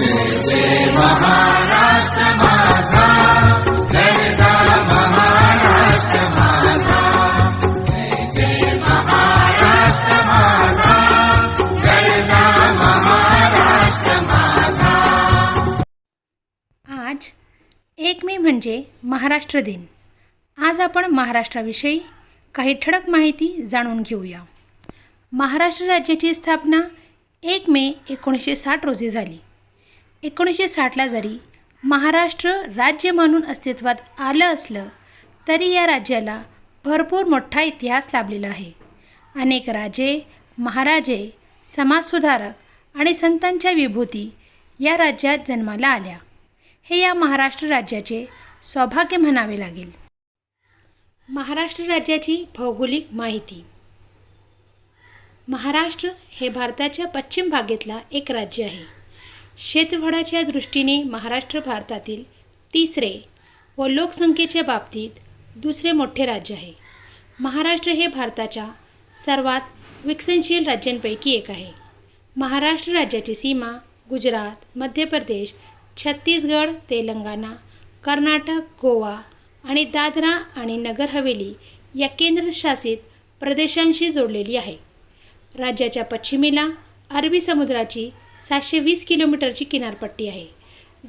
जय महाराष्ट्र माझा, गरजा महाराष्ट्र माझा, जय जय महाराष्ट्र माझा, गरजा महाराष्ट्र माझा। आज 1 मे म्हणजे महाराष्ट्र दिन। आज आपण महाराष्ट्राविषयी काही ठळक माहिती जाणून घेऊया। महाराष्ट्र राज्याची स्थापना 1 मे 1960 रोजी झाली। 1960ला जरी महाराष्ट्र राज्य म्हणून अस्तित्वात आलं असलं तरी या राज्याला भरपूर मोठा इतिहास लाभलेला आहे। अनेक राजे, महाराजे, समाजसुधारक आणि संतांच्या विभूती या राज्यात जन्माला आल्या। हे या महाराष्ट्र राज्याचे सौभाग्य म्हणावे लागेल। महाराष्ट्र राज्याची भौगोलिक माहिती। महाराष्ट्र हे भारताच्या पश्चिम भागातला एक राज्य आहे। क्षेत्रफळाच्या दृष्टीने महाराष्ट्र भारतातील तिसरे व लोकसंख्येच्या बाबतीत दुसरे मोठे राज्य आहे। महाराष्ट्र हे भारताच्या सर्वात विकसनशील राज्यांपैकी एक आहे। महाराष्ट्र राज्याची सीमा गुजरात, मध्य प्रदेश, छत्तीसगड, तेलंगणा, कर्नाटक, गोवा आणि दादरा आणि नगर हवेली या केंद्रशासित प्रदेशांशी जोडलेली आहे। राज्याच्या पश्चिमेला अरबी समुद्राची 720 किलोमीटरची किनारपट्टी आहे।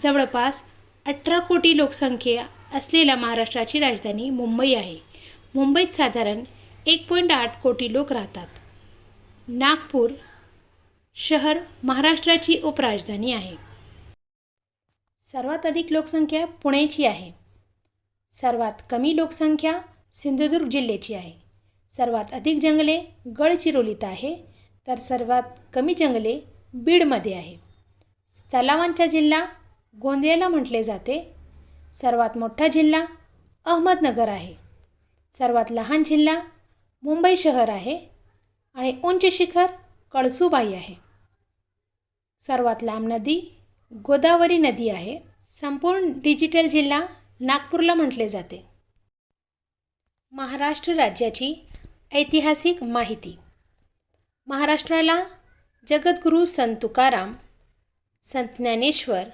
जवळपास 18 कोटी लोकसंख्या असलेल्या महाराष्ट्राची राजधानी मुंबई आहे। मुंबईत साधारण 1.8 कोटी लोक राहतात। नागपूर शहर महाराष्ट्राची उपराजधानी आहे। सर्वात अधिक लोकसंख्या पुण्याची आहे। सर्वात कमी लोकसंख्या सिंधुदुर्ग जिल्ह्याची आहे। सर्वात अधिक जंगले गडचिरोलीत आहे, तर सर्वात कमी जंगले बीडमध्ये आहे। तलावांचा जिल्हा गोंदियाला म्हटले जाते। सर्वात मोठा जिल्हा अहमदनगर आहे। सर्वात लहान जिल्हा मुंबई शहर आहे आणि उंच शिखर कळसूबाई आहे। सर्वात लांब नदी गोदावरी नदी आहे। संपूर्ण डिजिटल जिल्हा नागपूरला म्हटले जाते। महाराष्ट्र राज्याची ऐतिहासिक माहिती। महाराष्ट्राला जगद्गुरू संत तुकाराम, संत ज्ञानेश्वर,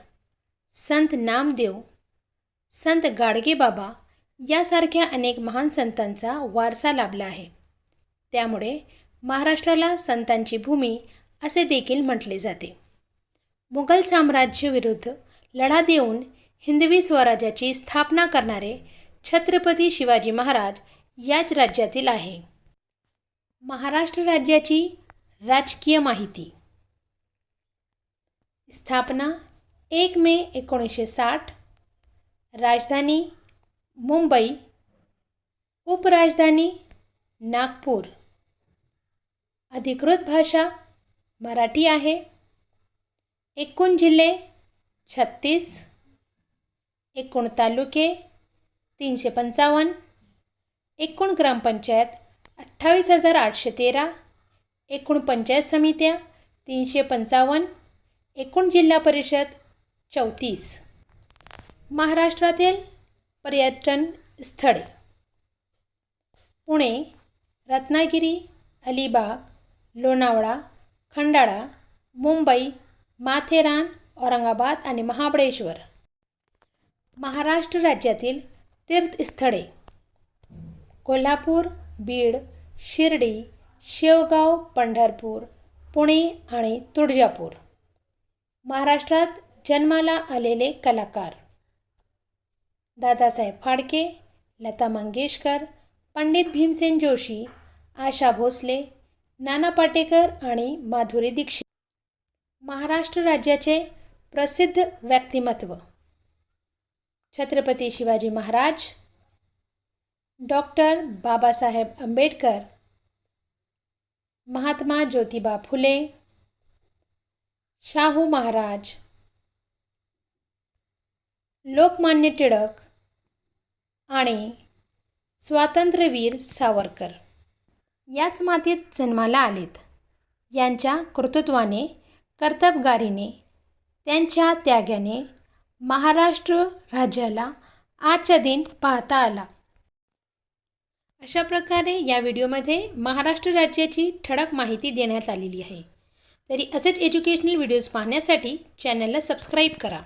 संत नामदेव, संत गाडगेबाबा यासारख्या अनेक महान संतांचा वारसा लाभला आहे। त्यामुळे महाराष्ट्राला संतांची भूमी असे देखील म्हटले जाते। मुघल साम्राज्य विरुद्ध लढा देऊन हिंदवी स्वराज्याची स्थापना करणारे छत्रपती शिवाजी महाराज याच राज्यातील आहे। महाराष्ट्र राज्याची राजकीय माहिती। स्थापना 1 मे 1960। राजधानी मुंबई, उपराजधानी नागपूर। अधिकृत भाषा मराठी आहे। एकूण जिल्हे 36, एकूण तालुके 355, एकूण ग्रामपंचायत 28,813, एकूण पंचायत समित्या 355, एकूण जिल्हा परिषद 34। महाराष्ट्रातील पर्यटन स्थळे। पुणे, रत्नागिरी, अलिबाग, लोणावळा, खंडाळा, मुंबई, माथेरान, औरंगाबाद आणि महाबळेश्वर। महाराष्ट्र राज्यातील तीर्थस्थळे। कोल्हापूर, बीड, शिर्डी, शेवगाव, पंढरपूर, पुणे आणि तुळजापूर। महाराष्ट्रात जन्माला आलेले कलाकार। दादासाहेब फाळके, लता मंगेशकर, पंडित भीमसेन जोशी, आशा भोसले, नाना पाटेकर आणि माधुरी दीक्षित। महाराष्ट्र राज्याचे प्रसिद्ध व्यक्तिमत्व। छत्रपती शिवाजी महाराज, डॉक्टर बाबासाहेब आंबेडकर, महात्मा ज्योतिबा फुले, शाहू महाराज, लोकमान्य टिळक आणि स्वातंत्र्यवीर सावरकर याच मातीत जन्माला आलेत। यांच्या कर्तृत्वाने, कर्तबगारीने, त्यांच्या त्यागाने महाराष्ट्र राज्याला आजचा दिन पाहता आला। अशा प्रकारे या व्हिडिओमध्ये महाराष्ट्र राज्याची ठळक माहिती देण्यात आलेली आहे। तरी असेच एज्युकेशनल व्हिडिओज पाहण्यासाठी चॅनलला सबस्क्राईब करा.